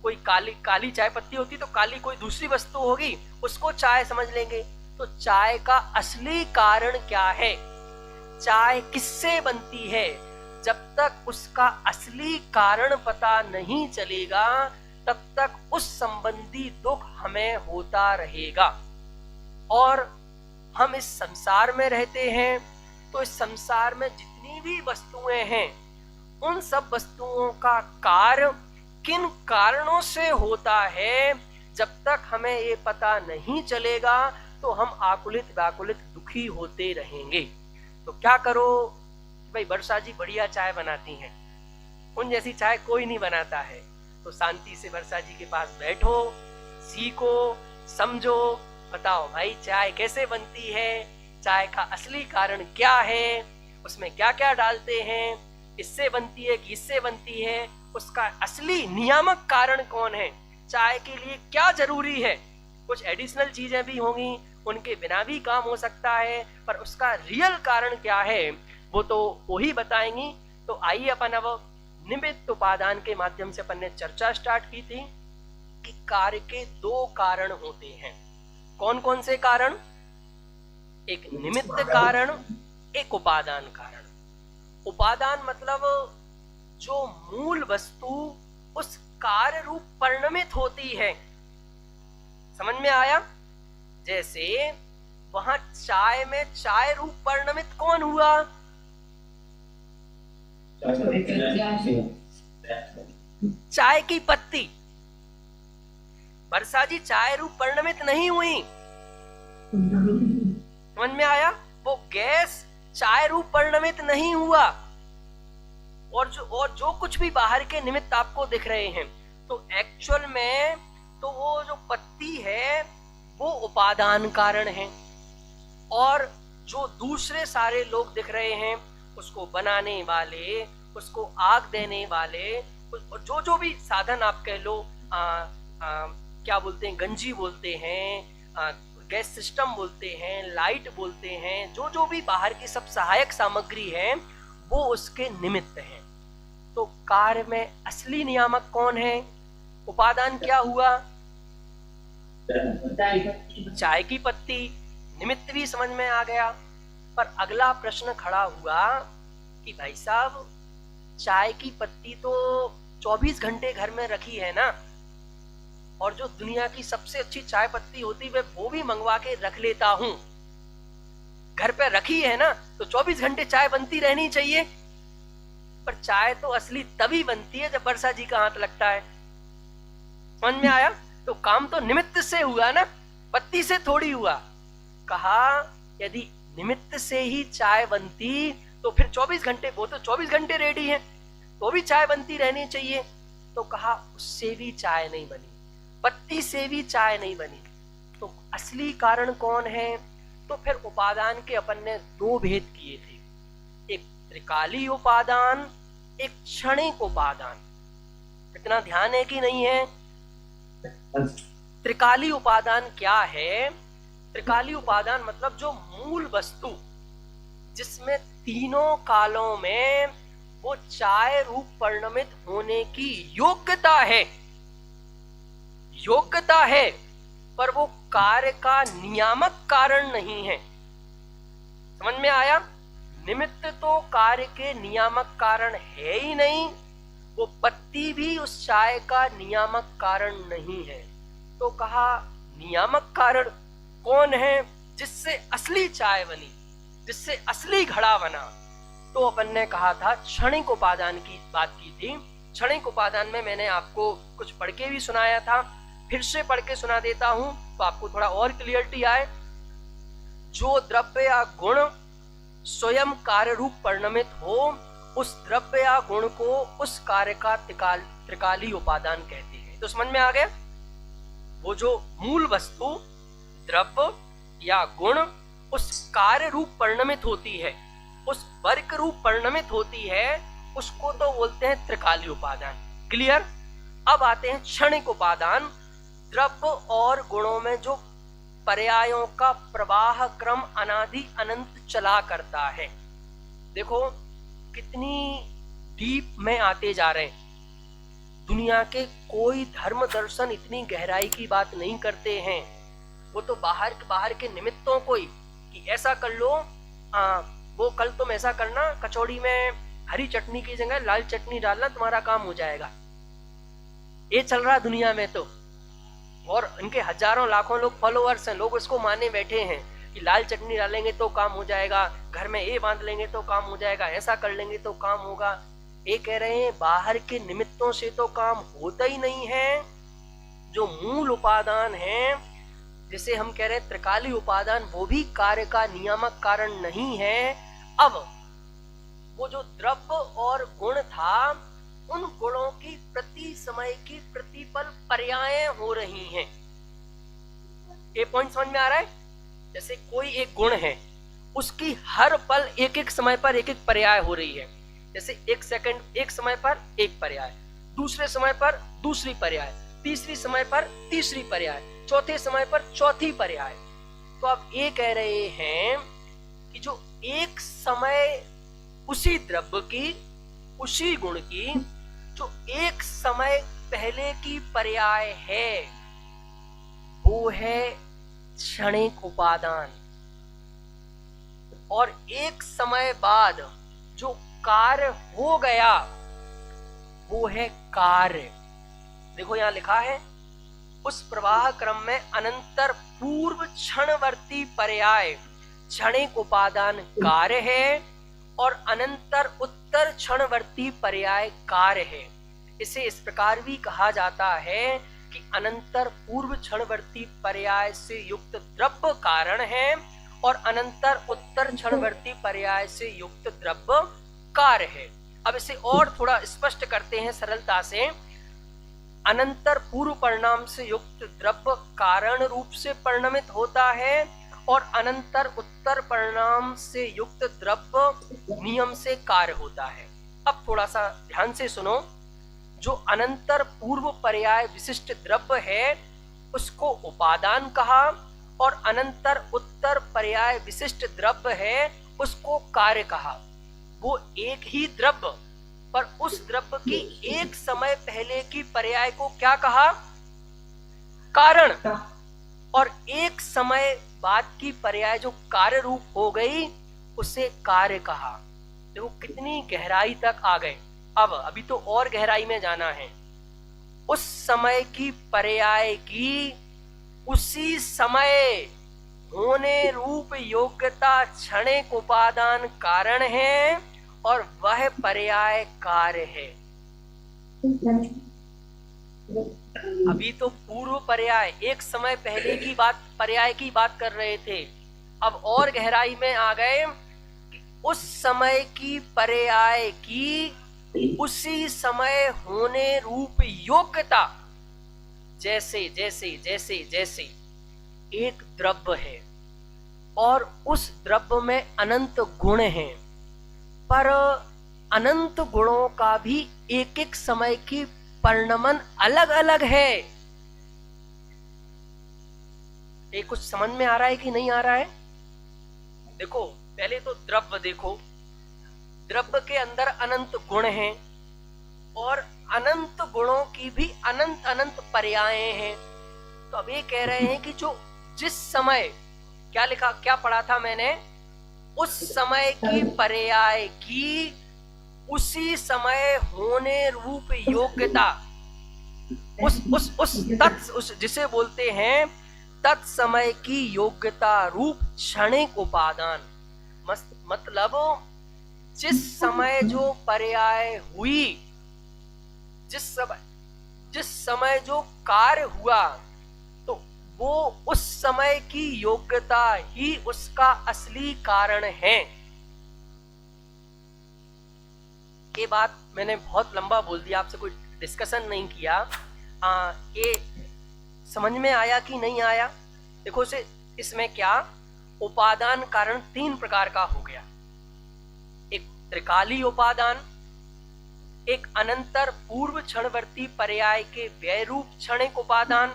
कोई काली चाय पत्ती होती तो काली कोई दूसरी वस्तु होगी, उसको चाय समझ लेंगे। तो चाय का असली कारण क्या है? चाय किससे बनती है? जब तक उसका असली कारण पता नहीं चलेगा, तब तक उस संबंधी दुख हमें होता रहेगा। और हम इस संसार में रहते हैं, तो इस संसार में जितनी भी वस्तुएं हैं, उन सब वस्तुओं का कार्य किन कारणों से होता है, जब तक हमें ये पता नहीं चलेगा तो हम आकुलित व्याकुलित दुखी होते रहेंगे। तो क्या करो? भाई वर्षा जी बढ़िया चाय बनाती हैं, उन जैसी चाय कोई नहीं बनाता है। तो शांति से वर्षा जी के पास बैठो, सीखो, समझो, बताओ भाई चाय कैसे बनती है, चाय का असली कारण क्या है, उसमें क्या क्या डालते हैं, इससे बनती है कि इससे बनती है, उसका असली नियामक कारण कौन है, चाय के लिए क्या जरूरी है। कुछ एडिशनल चीजें भी होंगी, उनके बिना भी काम हो सकता है, पर उसका रियल कारण क्या है वो तो वही बताएंगी। तो आइए अपन अब निमित्त उपादान के माध्यम से अपन ने चर्चा स्टार्ट की थी कि कार्य के दो कारण होते हैं। कौन कौन से कारण? एक निमित्त कारण, एक उपादान कारण। उपादान मतलब जो मूल वस्तु उस कार्य रूप परिणमित होती है। समझ में आया? जैसे वहां चाय में चाय रूप परिणमित कौन हुआ? चाय की पत्ती। वर्षा जी चाय रूप परिणमित नहीं हुई। समझ में आया? वो गैस चाय रूप परिणमित नहीं हुआ। और जो कुछ भी बाहर के निमित्त आपको दिख रहे हैं, तो एक्चुअल में तो वो जो पत्ती है वो उपादान कारण है, और जो दूसरे सारे लोग दिख रहे हैं, उसको बनाने वाले, उसको आग देने वाले, जो भी साधन आप कह लो, क्या बोलते हैं, गंजी बोलते हैं, गैस सिस्टम बोलते हैं, लाइट बोलते हैं, जो भी बाहर की सब सहायक सामग्री है वो उसके निमित्त है। तो कार्य में असली नियामक कौन है? उपादान क्या हुआ? चाय की पत्ती। निमित्त भी समझ में आ गया। पर अगला प्रश्न खड़ा हुआ कि भाई साहब चाय की पत्ती तो 24 घंटे घर में रखी है ना, और जो दुनिया की सबसे अच्छी चाय पत्ती होती है वो भी मंगवा के रख लेता हूं, घर पे रखी है ना, तो 24 घंटे चाय बनती रहनी चाहिए। पर चाय तो असली तभी बनती है जब वर्षा जी का हाथ लगता है। समझ में आया? तो काम तो निमित्त से हुआ ना, पत्ती से थोड़ी हुआ। कहा यदि निमित्त से ही चाय बनती तो फिर 24 घंटे, वो तो 24 घंटे रेडी है, तो भी चाय बनती रहनी चाहिए। तो कहा उससे भी चाय नहीं बनी, पत्ती से भी चाय नहीं बनी, तो असली कारण कौन है? तो फिर उपादान के अपन ने दो भेद किए थे, एक त्रिकाली उपादान, एक क्षणिक उपादान। इतना ध्यान है कि नहीं है? त्रिकाली उपादान क्या है? त्रिकाली उपादान मतलब जो मूल वस्तु जिसमें तीनों कालों में वो चाय रूप परिणमित होने की योग्यता है, योग्यता है, पर वो कार्य का नियामक कारण नहीं है। समझ में आया? निमित्त तो कार्य के नियामक कारण है ही नहीं, वो पत्ती भी उस चाय का नियामक कारण नहीं है। तो कहा नियामक कारण कौन है? जिससे असली चाय बनी, जिससे असली घड़ा बना। तो अपन ने कहा था क्षणिक उपादान की बात की थी। क्षणिक उपादान में मैंने आपको कुछ पढ़ के भी सुनाया था, फिर से पढ़ के सुना देता हूं तो आपको थोड़ा और क्लियरिटी आए। जो द्रव्य या गुण स्वयं कार्य रूप परिणमित हो, उस द्रव्य या गुण को उस कार्य का त्रिकाली उपादान कहते हैं। तो समझ में आ गया? वो जो मूल वस्तु द्रव्य या गुण उस कार्य रूप परिणमित होती है, उस वर्ग रूप परिणमित होती है, उसको तो बोलते हैं त्रिकाली उपादान। क्लियर? अब आते हैं क्षणिक उपादान। द्रव्य और गुणों में जो पर्यायों का प्रवाह क्रम अनादि अनंत चला करता है। देखो कितनी डीप में आते जा रहे हैं। दुनिया के कोई धर्म दर्शन इतनी गहराई की बात नहीं करते हैं। वो तो बाहर के निमित्तों को ही कि ऐसा कर लो, वो कल तुम ऐसा करना, कचौड़ी में हरी चटनी की जगह लाल चटनी डालना, तुम्हारा काम हो जाएगा। ये चल रहा दुनिया में तो, और इनके हजारों लाखों लोग फॉलोअर्स हैं, लोग इसको माने बैठे हैं कि लाल चटनी डालेंगे तो काम हो जाएगा, घर में ये बांध लेंगे तो काम हो जाएगा, ऐसा कर लेंगे तो काम होगा। ये कह रहे हैं बाहर के निमित्तों से तो काम होता ही नहीं है। जो मूल उपादान है, जिसे हम कह रहे हैं त्रिकाली उपादान, वो भी कार्य का नियामक कारण नहीं है। अब वो जो द्रव्य और गुण था, उन गुणों की प्रति समय की प्रतिपल पर्याय हो रही हैं। ये पॉइंट समझ में आ रहा है? जैसे कोई एक गुण है, उसकी हर पल एक एक समय पर एक एक पर्याय हो रही है। जैसे एक सेकंड एक समय पर एक पर्याय, दूसरे समय पर दूसरी पर्याय, तीसरी समय पर तीसरी पर्याय, चौथे समय पर चौथी पर्याय। तो आप ये कह रहे हैं कि जो एक समय उसी द्रव्य की, उसी गुण की, जो एक समय पहले की पर्याय है, वो है क्षणिक उपादान। और एक समय बाद जो कार्य हो गया, वो है कार्य। देखो यहां लिखा है, उस प्रवाह क्रम में अनंतर पूर्व क्षणवर्ती पर्याय क्षणिक उपादान कार्य है, और अनंतर उत्तर क्षणवर्ती पर्याय कार्य है। इसे इस प्रकार भी कहा जाता है कि अनंतर पूर्व क्षणवर्ती पर्याय से युक्त द्रव्य कारण है, और अनंतर उत्तर क्षणवर्ती पर्याय से युक्त द्रव्य कार्य है। अब इसे और थोड़ा स्पष्ट करते हैं सरलता से। अनंतर पूर्व परिणाम से युक्त द्रव्य कारण रूप से परिणमित होता है, और अनंतर उत्तर परिणाम से युक्त द्रव्य नियम से कार्य होता है। अब थोड़ा सा ध्यान से सुनो। जो अनंतर पूर्व पर्याय विशिष्ट द्रव्य है, उसको उपादान कहा, और अनंतर उत्तर पर्याय विशिष्ट द्रव्य है, उसको कार्य कहा। वो एक ही द्रव्य, पर उस द्रव्य की एक समय पहले की पर्याय को क्या कहा? कारण। और एक समय बाद की पर्याय जो कार्य रूप हो गई, उसे कार्य कहा। देखो कितनी गहराई तक आ गए। अब अभी तो और गहराई में जाना है। उस समय की पर्याय की उसी समय होने रूप योग्यता क्षणिक उपादान कारण है और वह पर्याय कार्य है। अभी तो पूर्व पर्याय एक समय पहले की बात, पर्याय की बात कर रहे थे। अब और गहराई में आ गए कि उस समय की पर्याय की उसी समय होने रूप योग्यता। जैसे जैसे जैसे जैसे एक द्रव्य है और उस द्रव्य में अनंत गुण हैं, पर अनंत गुणों का भी एक एक समय की परिणमन अलग अलग है। ये कुछ समझ में आ रहा है कि नहीं आ रहा है? देखो, पहले तो द्रव्य देखो, द्रव्य के अंदर अनंत गुण हैं और अनंत गुणों की भी अनंत अनंत पर्याय हैं। तो अब ये कह रहे हैं कि जो जिस समय क्या लिखा, क्या पढ़ा था मैंने, उस समय की पर्याय की उसी समय होने रूप योग्यता, उस जिसे बोलते हैं तत्समय की योग्यता रूप क्षणिक उपादान। मतलब जिस समय जो पर्याय हुई, जिस समय जो कार्य हुआ, तो वो उस समय की योग्यता ही उसका असली कारण है। ये बात मैंने बहुत लंबा बोल दिया, आपसे कोई डिस्कशन नहीं किया। ये समझ में आया कि नहीं आया? देखो से इसमें क्या उपादान कारण तीन प्रकार का हो गया। एक त्रिकाली उपादान, एक अनंतर पूर्व क्षणवर्ती पर्याय के व्यय रूप क्षणिक उपादान,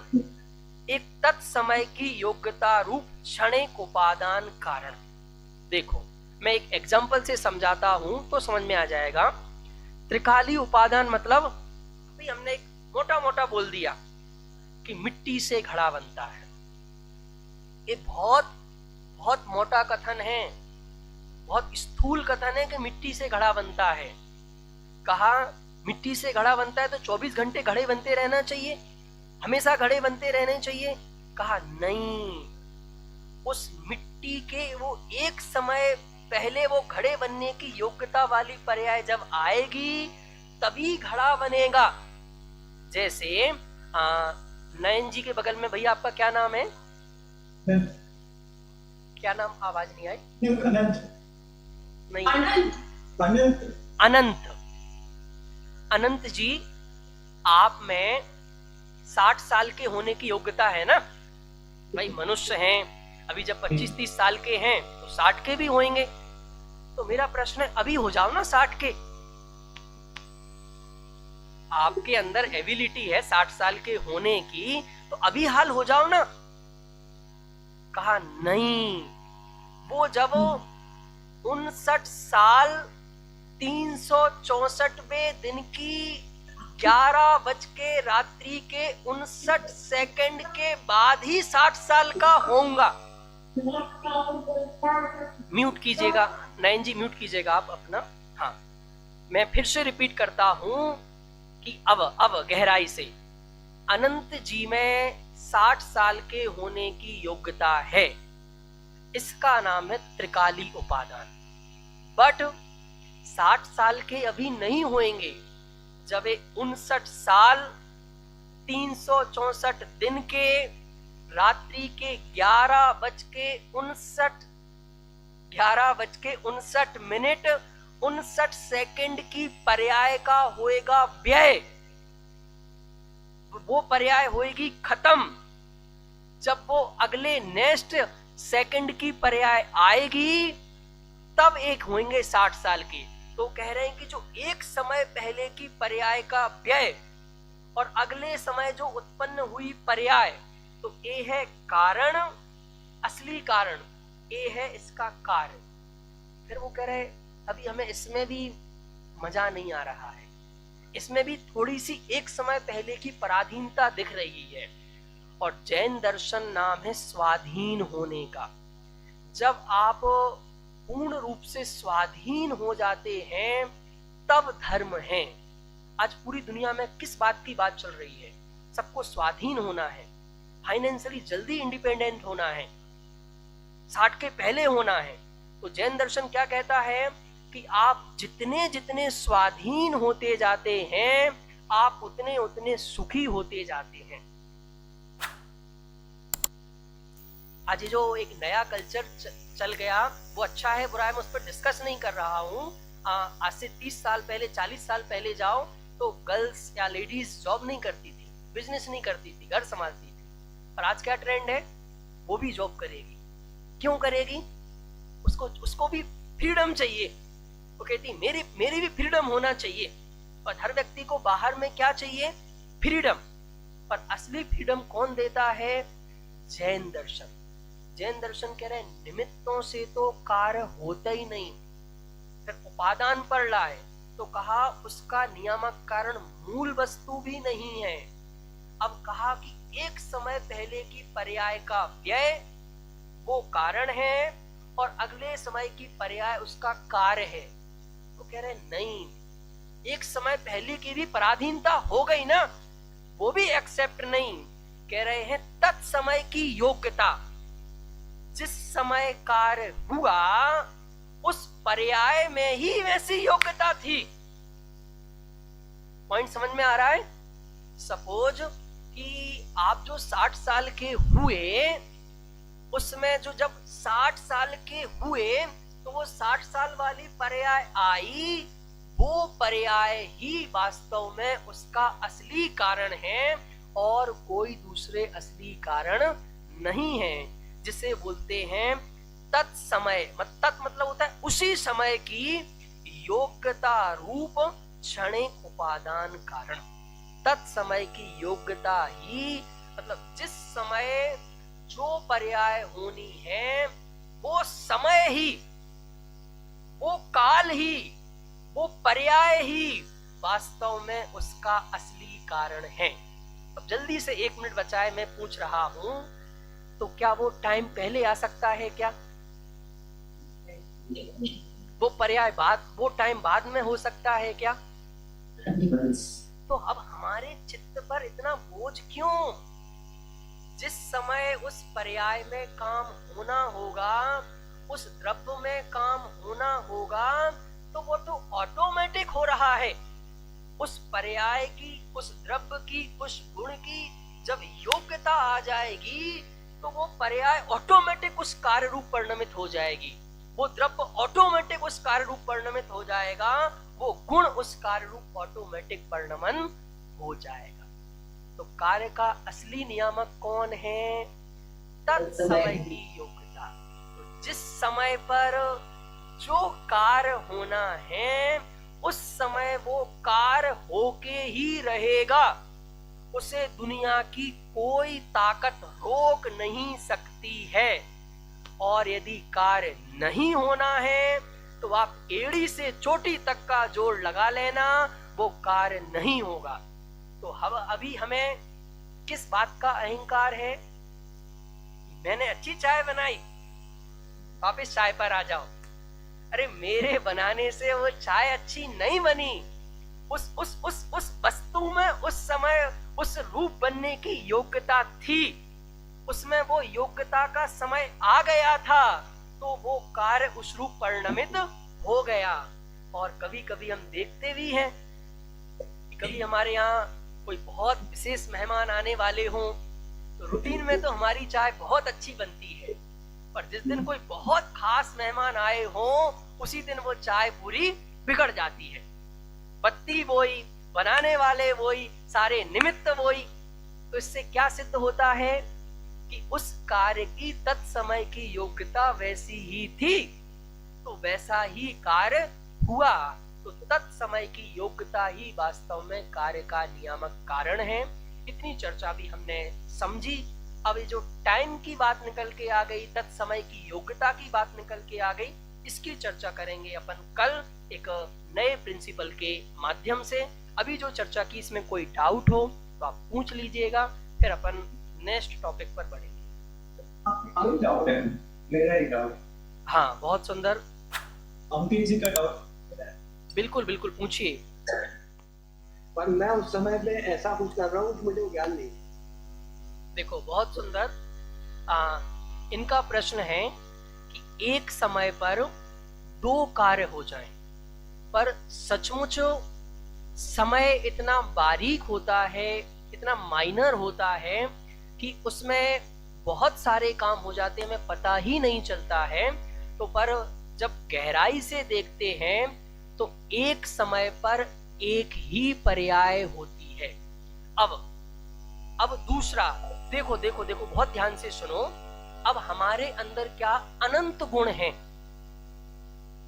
एक तत्समय की योग्यता रूप क्षणिक उपादान कारण। देखो, मैं एक एग्जांपल से समझाता हूं तो समझ में आ जाएगा। त्रिकाली उपादान मतलब अभी हमने एक मोटा मोटा बोल दिया कि मिट्टी से घड़ा बनता है। ये बहुत बहुत मोटा कथन है, बहुत स्थूल कथन है कि मिट्टी से घड़ा बनता है। कहा मिट्टी से घड़ा बनता है तो 24 घंटे घड़े बनते रहना चाहिए, हमेशा घड़े बनते रहने चाहिए। कहा नहीं, उस मिट्टी के वो एक समय पहले वो घड़े बनने की योग्यता वाली पर्याय जब आएगी तभी घड़ा बनेगा। जैसे नयन जी के बगल में भैया, आपका क्या नाम है? क्या नाम? आवाज नहीं आई। नहीं, अनंत। अनंत जी, आप में 60 साल के होने की योग्यता है ना भाई? मनुष्य हैं, अभी जब 25-30 साल के हैं तो 60 के भी होंगे। तो मेरा प्रश्न है, अभी हो जाओ ना 60 के। आपके अंदर एबिलिटी है 60 साल के होने की, तो अभी हाल हो जाओ ना। कहा नहीं, वो जब 59 साल 364वें दिन की 11 बज के रात्रि के 59 सेकंड के बाद ही 60 साल का होऊंगा। म्यूट कीजिएगा नयन जी, म्यूट कीजिएगा आप अपना। हाँ, मैं फिर से रिपीट करता हूं कि अब गहराई से, अनंत जी में 60 साल के होने की योग्यता है। इसका नाम है त्रिकाली उपादान। बट 60 साल के अभी नहीं होंगे जब 59 साल 364 दिन के रात्रि के 11 बज के 59 मिनट 59 सेकंड की पर्याय का होएगा व्यय। वो पर्याय होएगी खत्म। जब वो अगले नेक्स्ट सेकंड की पर्याय आएगी तब एक होंगे 60 साल के। तो कह रहे हैं कि जो एक समय पहले की पर्याय का व्यय और अगले समय जो उत्पन्न हुई पर्याय, तो ये है कारण, असली कारण, ये है इसका कार्य। फिर वो कह रहे अभी हमें इसमें भी मजा नहीं आ रहा है, इसमें भी थोड़ी सी एक समय पहले की पराधीनता दिख रही है। और जैन दर्शन नाम है स्वाधीन होने का। जब आप पूर्ण रूप से स्वाधीन हो जाते हैं तब धर्म है। आज पूरी दुनिया में किस बात की बात चल रही है? सबको स्वाधीन होना है, फाइनेंशियली जल्दी इंडिपेंडेंट होना है, 60 के पहले होना है। तो जैन दर्शन क्या कहता है कि आप जितने जितने स्वाधीन होते जाते हैं, आप उतने उतने सुखी होते जाते हैं। आज ये जो एक नया कल्चर चल गया वो अच्छा है बुरा है, मैं उस पर डिस्कस नहीं कर रहा हूँ। आज से 30 साल पहले 40 साल पहले जाओ तो गर्ल्स या लेडीज जॉब नहीं करती थी, बिजनेस नहीं करती थी, घर संभालती थी। और आज क्या ट्रेंड है? वो भी जॉब करेगी। क्यों करेगी? उसको भी फ्रीडम चाहिए। वो कहती मेरी भी फ्रीडम होना चाहिए। और हर व्यक्ति को बाहर में क्या चाहिए? फ्रीडम। पर असली फ्रीडम कौन देता है? जैन दर्शन। जैन दर्शन कह रहे हैं निमित्तों से तो कार्य होता ही नहीं। फिर उपादान पर लाए तो कहा उसका नियामक कारण मूल वस्तु भी नहीं है। अब कहा कि एक समय पहले की पर्याय का व्यय वो कारण है और अगले समय की पर्याय उसका कार्य है। तो कह रहे नहीं, एक समय पहले की भी पराधीनता हो गई ना, वो भी एक्सेप्ट नहीं। कह रहे हैं तत्समय की योग्यता, जिस समय कार्य हुआ उस पर्याय में ही वैसी योग्यता थी। पॉइंट समझ में आ रहा है? सपोज कि आप जो 60 साल के हुए, उसमें जो जब 60 साल के हुए तो वो 60 साल वाली पर्याय आई, वो पर्याय ही वास्तव में उसका असली कारण है और कोई दूसरे असली कारण नहीं है, जिसे बोलते हैं तत्समय। तत् मतलब होता है उसी समय की योग्यता रूप क्षणिक उपादान कारण। तत्समय की योग्यता ही मतलब जिस समय जो पर्याय होनी है वो समय ही, वो काल ही, वो पर्याय ही वास्तव में उसका असली कारण है। अब जल्दी से 1 मिनट बचाए, मैं पूछ रहा हूं, तो क्या वो टाइम पहले आ सकता है क्या? वो पर्याय वो टाइम बाद में हो सकता है क्या? तो अब हमारे चित्त पर इतना बोझ क्यों? जिस समय उस पर्याय में काम होना होगा, उस द्रव्य में काम होना होगा, तो वो तो ऑटोमेटिक हो रहा है। उस पर्याय की, उस द्रव्य की, उस गुण की जब योग्यता आ जाएगी तो वो पर्याय ऑटोमेटिक उस कार्य रूप परिणमित हो जाएगी, वो द्रव्य ऑटोमेटिक उस कार्य रूप परिणमित हो जाएगा, वो गुण उस कार्य रूप ऑटोमेटिक परिणमन हो जाएगा। तो कार्य का असली नियामक कौन है? तत्समय की योग्यता। तो जिस समय पर जो कार्य होना है उस समय वो कार्य होके ही रहेगा, उसे दुनिया की कोई ताकत रोक नहीं सकती है। और यदि कार्य नहीं होना है तो आप एड़ी से चोटी तक का जोड़ लगा लेना, वो कार्य नहीं होगा। तो अभी हमें किस बात का अहंकार है? मैंने अच्छी चाय बनाई, वापस चाय पर आ जाओ। अरे मेरे बनाने से वो चाय अच्छी नहीं बनी, उस वस्तु में उस समय उस रूप बनने की योग्यता थी, उसमें वो योग्यता का समय आ गया था, तो वो कार्य उस रूप परिणमित हो गया। और कभी कभी हम देखते भी हैं, कभी हमारे यहाँ कोई बहुत विशेष मेहमान आने वाले हों तो रूटीन में तो हमारी चाय बहुत अच्छी बनती है, पर जिस दिन कोई बहुत खास मेहमान आए हों उसी दिन वो चाय पूरी बिगड़ जाती है। पत्ती वही, बनाने वाले वही, सारे निमित्त वही। तो इससे क्या सिद्ध होता है कि उस कार्य की तत्समय की योग्यता वैसी ही थी, तो वैसा ही कार्य हुआ। तो तत्समय की योग्यता ही वास्तव में कार्य का नियामक कारण है। इतनी चर्चा भी हमने समझी। अब ये जो टाइम की बात निकल के आ गई, तत्समय की योग्यता की बात निकल के आ गई, इसकी चर्चा करेंगे अपन कल एक नए प्रिंसिपल के माध्यम से। अभी जो चर्चा की इसमें कोई डाउट हो तो आप पूछ लीजिएगा, फिर अपन नेक्स्ट टॉपिक पर बढ़ेंगे। डाउट है, मेरा ही डाउट। हाँ, बहुत सुंदर। अंकित जी का डाउट बिल्कुल बिल्कुल पूछिए। पर मैं उस समय में ऐसा कुछ कर रहा हूँ कि मुझे वो ज्ञान नहीं। देखो बहुत सुंदर। इनका प्रश्न है कि एक समय पर दो कार्य हो जाएं, पर सचमुच समय इतना बारीक होता है, इतना माइनर होता है कि उसमें बहुत सारे काम हो जाते हैं, हमें पता ही नहीं चलता है। तो पर जब गहराई से देखते हैं तो एक समय पर एक ही पर्याय होती है। अब दूसरा देखो देखो देखो, बहुत ध्यान से सुनो। अब हमारे अंदर क्या अनंत गुण हैं,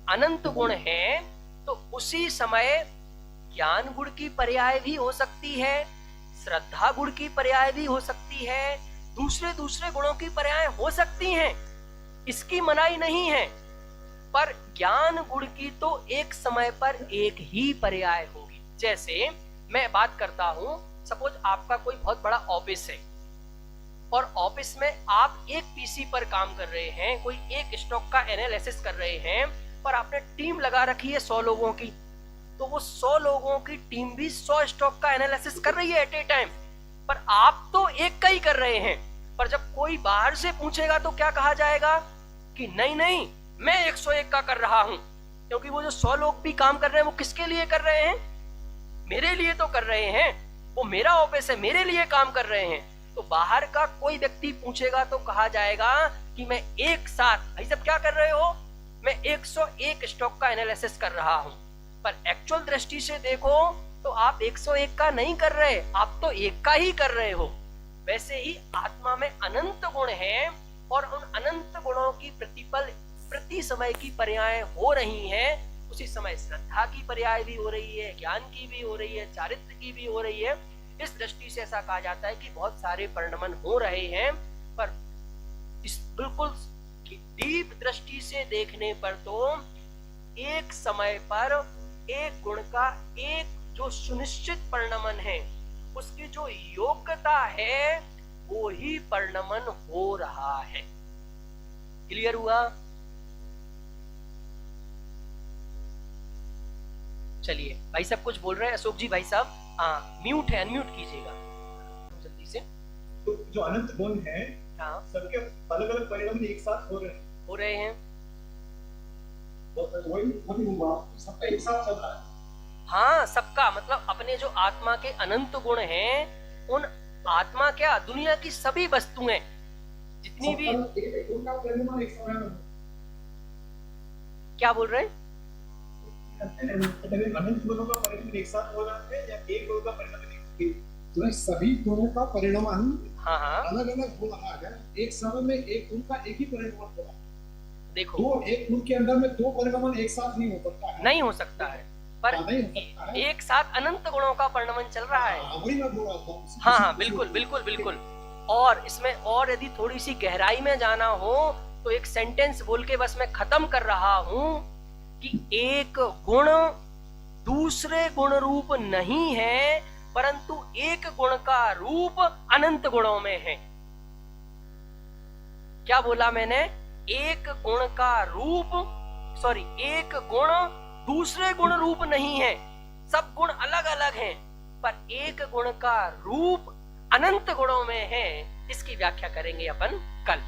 अनंत गुण हैं, तो उसी समय ज्ञान गुण की पर्याय भी हो सकती है, श्रद्धा गुण की पर्याय भी हो सकती है, दूसरे दूसरे गुणों की पर्याय हो सकती हैं, इसकी मनाही नहीं है। पर ज्ञान गुण की तो एक समय पर एक ही पर्याय होगी। जैसे मैं बात करता हूं, सपोज आपका कोई बहुत बड़ा ऑफिस है और ऑफिस में आप एक पीसी पर काम कर रहे हैं, कोई एक स्टॉक का एनालिसिस कर रहे हैं, पर आपने टीम लगा रखी है 100 लोगों की, तो वो 100 लोगों की टीम भी 100 स्टॉक का एनालिसिस कर रही है एट ए टाइम, पर आप तो एक का ही कर रहे हैं। पर जब कोई बाहर से पूछेगा तो क्या कहा जाएगा कि नहीं नहीं, मैं 101 का कर रहा हूं, क्योंकि वो जो 100 लोग भी काम कर रहे हैं वो किसके लिए कर रहे हैं, मेरे लिए तो कर रहे हैं, वो मेरा ऑफिस है, मेरे लिए काम कर रहे हैं। तो बाहर का कोई व्यक्ति पूछेगा तो कहा जाएगा कि मैं एक साथ, भाई सब क्या कर रहे हो, मैं 101 स्टॉक का एनालिसिस कर रहा हूं। पर एक्चुअल दृष्टि से देखो तो आप 101 का नहीं कर रहे, आप तो एक का ही कर रहे हो। वैसे ही आत्मा में अनंत गुण हैं और उन अनंत गुणों की प्रतिपल प्रति समय की पर्याय हो रही हैं। उसी समय श्रद्धा की पर्याय भी हो रही है, ज्ञान की भी हो रही है, चारित्र की भी हो रही है। इस दृष्टि से ऐसा कहा जाता है कि बहुत सारे परिणमन हो रहे हैं, पर इस बिल्कुल डीप दृष्टि से देखने पर तो एक समय पर एक गुण का एक जो सुनिश्चित परिणमन है, उसकी जो योग्यता है वो ही परिणमन हो रहा है। क्लियर हुआ? चलिए भाई सब कुछ बोल रहे हैं, अशोक जी भाई साहब, हाँ म्यूट है, अनम्यूट कीजिएगा जल्दी से। तो जो अनंत गुण है, हाँ सबके अलग अलग परिणाम एक साथ हो रहे हैं। तो वही हुआ, सबका एक साथ चल रहा है। हाँ सबका मतलब अपने जो आत्मा के अनंत गुण हैं, उन आत्मा क्या दुनिया की सभी वस्तुएं जितनी भी, क्या बोल रहे हैं, अनंत गुणों का परिणाम एक साथ हो रहा है या एक गुण का परिणाम तो सभी गुणों का परिणाम हाँ हाँ अलग अलग हो रहा है, एक समय में एक गुण का एक ही परिणाम हो रहा है। देखो तो एक गुण के अंदर में दो परिणाम एक साथ नहीं हो सकता है, नहीं हो सकता है, पर नहीं हो सकता है। एक साथ अनंत गुणों का परिणमन चल रहा है। वही मैं बोल रहा था। हाँ हाँ बिल्कुल बिल्कुल बिल्कुल। और इसमें और यदि थोड़ी सी गहराई में जाना हो तो एक सेंटेंस बोल के बस मैं खत्म कर रहा हूं कि एक गुण दूसरे गुण रूप नहीं है, परंतु एक गुण का रूप अनंत गुणों में है। क्या बोला मैंने? एक गुण का रूप, सॉरी, एक गुण दूसरे गुण रूप नहीं है, सब गुण अलग अलग हैं, पर एक गुण का रूप अनंत गुणों में है। इसकी व्याख्या करेंगे अपन कल।